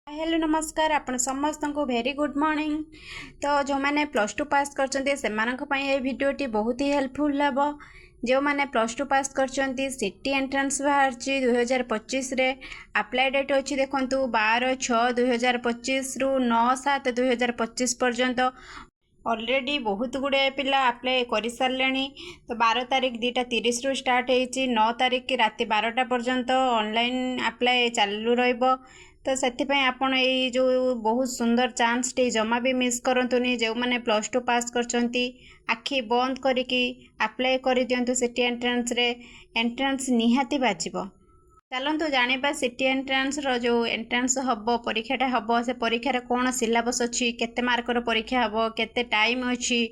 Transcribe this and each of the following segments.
Hello नमस्कार आपण समस्त को वेरी गुड मॉर्निंग। तो जो मैंने प्लस टू पास करछन्ते सेमानक पई ए वीडियोटी बहुत ही हेल्पफुल हेबो। जो मैंने प्लस टू पास करछन्ती सिटी एंट्रेंस बाहरची 2025 रे अप्लाई डेट अछि देखंतु 12/6/2025 रु 9/7/2025 पर्यंत ऑलरेडी बहुत गुड़े पिला अप्लाई कर सारे। तो 12 तारीख 2:30 रु स्टार्ट होती 9 तारीख की राति 12टा पर्यंत ऑनलाइन अप्लाई चालू रहिबो। तो से आपण ये जो बहुत सुंदर चांस टे जमा भी मिस करंतुनी। जो मैंने प्लस टू पास करछंती आखि बंद करिकी अप्लाई कर दियंतु सिटी एंट्रेंस रे। एंट्रेंस निहाती बाजिबो। चलतु जाना सिटी एंट्रेंस जो एंट्रेंस हम परीक्षाटा हम से परीक्षार कौन सिलेबस अच्छी केते मार्कर परीक्षा हम केते टाइम अच्छी।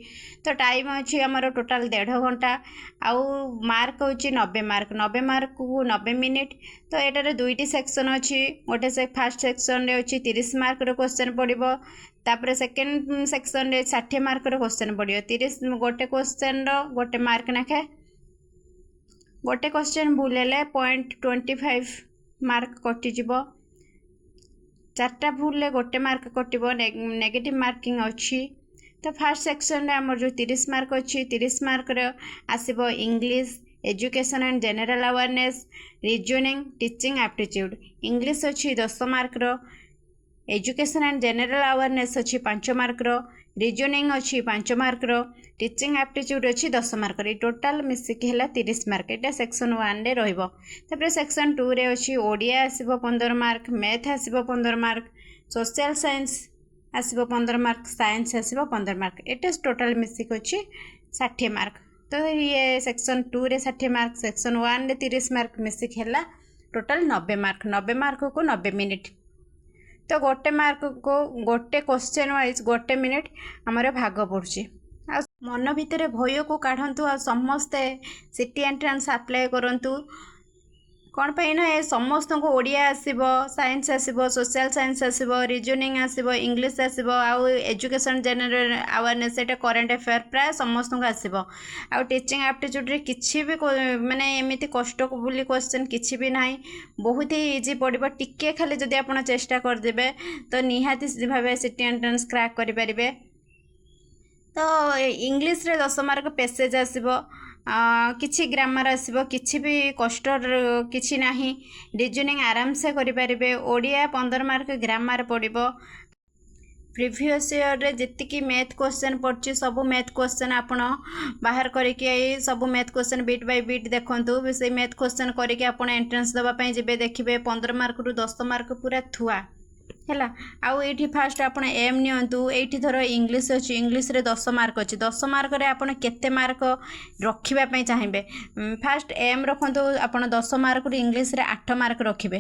तो टाइम अच्छी आमर टोटाल 1.5 घंटा आउ मार्क होची 90 मार्क 90 मार्क को 90 मिनिट। तो एटारे दुईटी सेक्शन अच्छी गोटे से फास्ट सेक्शन रे अच्छी 30 मार्क क्वेश्चन पड़ो। तापर सेकेंड सेक्शन रे 60 मार्क क्वेश्चन पड़ो। 30 गोटे क्वेश्चन गोटे मार्क नाखे गोटे क्वेश्चन भूल है 0.25 मार्क कटिज। 4टा भूल गोटे मार्क कटो नेगेटिव मार्किंग अच्छी। तो फास्ट सेक्शन रे आमर जो 30 मार्क अच्छी 30 मार्क आसब English education and general awareness reasoning teaching aptitude. English अच्छी 10 mark education and general awareness अच्छी 5 मार्क रीजनिंग अच्छी 5 मार्क टीचिंग एप्टीट्यूड अच्छी 10 मार्क टोटाल मिसिकी है 30 मार्क। यहाँ सेक्शन 1 रे रहिबो। तापर सेक्शन 2 रे अच्छी ओडिया आसीबो 15 मार्क मैथ आसीबो 15 मार्क सोशल साइंस आसीबो 15 मार्क साइंस आसीबो 15 मार्क। एटा टोटाल मिसिक अच्छी 60 मार्क। तो ये सेक्शन 2 रे 60 मार्क सेक्शन 1 रे 30 मार्क मिसिक है टोटाल 90 मार्क। 90 मार्क को 90 मिनिट। तो गोटे मार्क को गोटे क्वेश्चन वाइज गोटे मिनिट आमर भाग पड़ुची। मन भितर भय को काढ़ंतु आ समस्ते सिटी एंट्रेंस अप्लाई करंतु। कौन पाई ना ये समस्त को ओडिया आसीबो साइंस आसीबो सोशल साइंस आसीबो रीजनिंग आसीबो इंग्लिश आसीबो आउ एजुकेशन जनरल अवेयरनेस एटा करंट अफेयर प्राय समस्त को आसीबो। आउ टीचिंग एप्टीट्यूड रे किछि भी माने एमिति कष्ट को बोली क्वेश्चन किछि भी नाही बहुत ही इजी पड़िबो। टिके खाली जदि आपण चेष्टा कर देबे तो निहाती भाबे सिटी एंट्रेंस क्रैक करि परिबे। तो इंग्लिश रे 10 मार्क पैसेज आसीबो किछि ग्रामर आसीबो किछि भी कष्ट किछि नाही रीजनिंग आराम से करि परिबे। ओडिया 15 मार्क ग्रामर पड़िबो। प्रीवियस ईयर रे जेतिकी मैथ क्वेश्चन पड़छि सब मैथ क्वेश्चन आपण बाहर करके सब math question bit by bit देखंतु। से मैथ क्वेश्चन करके आपण एंट्रेंस दबा पई जेबे देखिबे 15 मार्क रु 10 मार्क पूरा थुआ है। आउ ये फास्ट आप एम नियंतु ये धर इंग्लिश अच्छी इंग्लिश रे 10 मार्क अच्छी 10 मार्क रे आप केते मार्क रखापी चाहिए फास्ट एम रखु आप 10 मार्क इंग्लिश रे 8 मार्क रखिए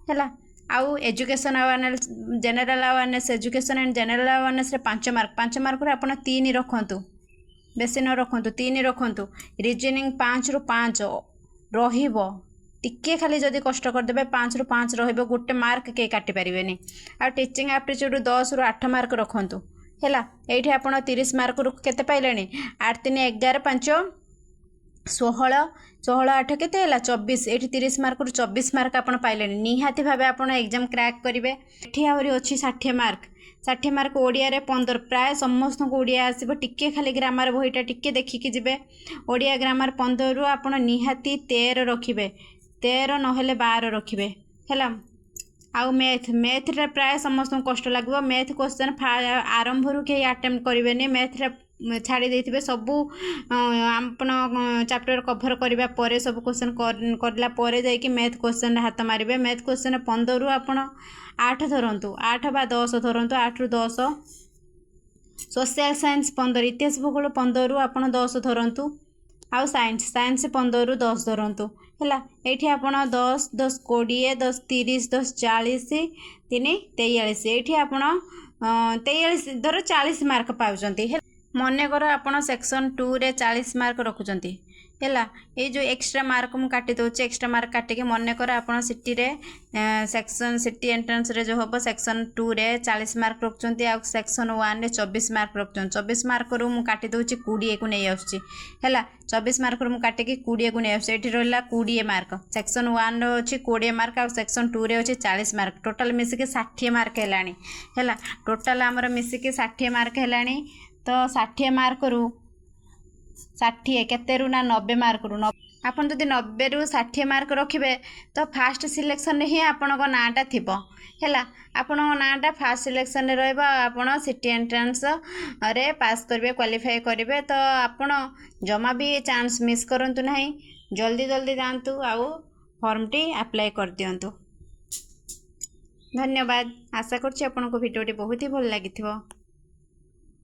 है। आउ education awareness general awareness education and general awareness रे 5 मार्क 5 मार्क रे आप 3 रखु बेसी न रखु 3 रखु। रीजनिंग 5 रु 5 रहिबो टिके खाली जदि कष्ट करदे 5 रु 5 रहिबो गोटे मार्क के काटि परिबेनी। आ टीचिंग एप्टीट्यूड 10 रु 8 मार्क रखंतु हैला। एठी आपण 30 मार्क रु केते पाइलेनी 8 3 11 5 16 16 8 केते हैला 24। एठी 30 मार्क रु 24 मार्क आपण पाइलेनी निहाती भाबे आपण एग्जाम क्रैक करिवे। एठी आउरी अछि 60 मार्क 60 मार्क ओडिया रे 15 प्राय समस्त को ओडिया आसीबो टिके खाली ग्रामर बहिटा टिके देखिकी जिवे। ओडिया ग्रामर 15 रु आपण निहाती 13 रखिबे 13 नहेले 12 रखिए है। आउ मैथ मैथ रे प्राय समस्त कष्ट लगे मैथ क्वेश्चन आरंभ रू कहीं अटेम्प्ट करेंगे मैथ रे छाड़ी देते सबू आपण चैप्टर कभर करने पर सब क्वेश्चन करला जाकि मैथ क्वेश्चन हाथ मारे। मैथ क्वेश्चन 15 रु आपण 8 धरतु 8 बा 10 धरतु 8 रु 10। सोशल साइंस 15 इतिहास भूगोल 15 रु आपण 10 धरतु। आउ साइंस साइंस 15 रु 10 धरतु है। ये आपड़ 10 10 20 10 30 10 40 3 43 ये आपड़ 43 धर 40 मार्क पाँच मन कर आप सेक्शन 2 रे 40 मार्क रखुंट ହେଲା। ये जो एक्स्ट्रा मार्क मु काटी दउछि एक्स्ट्रा मार्क काटिके मन कर आपण सिटी रे सेक्शन सिटी एंट्रेंस रे जो हबो सेक्शन 2 रे 40 मार्क रखचंती आ सेक्शन 1 रे 24 मार्क रखचन 24 मार्क रू मु काटी दउछि 20 को नै आउछि हैला 24 मार्क रू मु काटी के 20 को नै आउछि एठी रहला 20 मार्क सेक्शन 1 रो अछि 20 मार्क आ सेक्शन 2 रे अछि 40 मार्क टोटल मिसी के 60 मार्क हेलानी हैला टोटल हमर मिसी के 60 मार्क हेलानी तो 60 मार्क रू 60 केते रू ना 90 मार्क रू आपन जदि 90 रू 60 मार्क रखिबे तो फास्ट सिलेक्शन रे ही आपन को नाटा थिबो हैला आपन नाटा फास्ट सिलेक्शन रे रहबा आपन सिटी एंट्रेंस रे पास करबे क्वालिफाई करबे तो आपन जमा भी चांस मिस करंतु नहीं जल्दी जल्दी जानतु आउ फॉर्म टी अप्लाई कर दियंतु। धन्यवाद आशा करछि आपन को वीडियो टी बहुत ही भल लागिथिबो।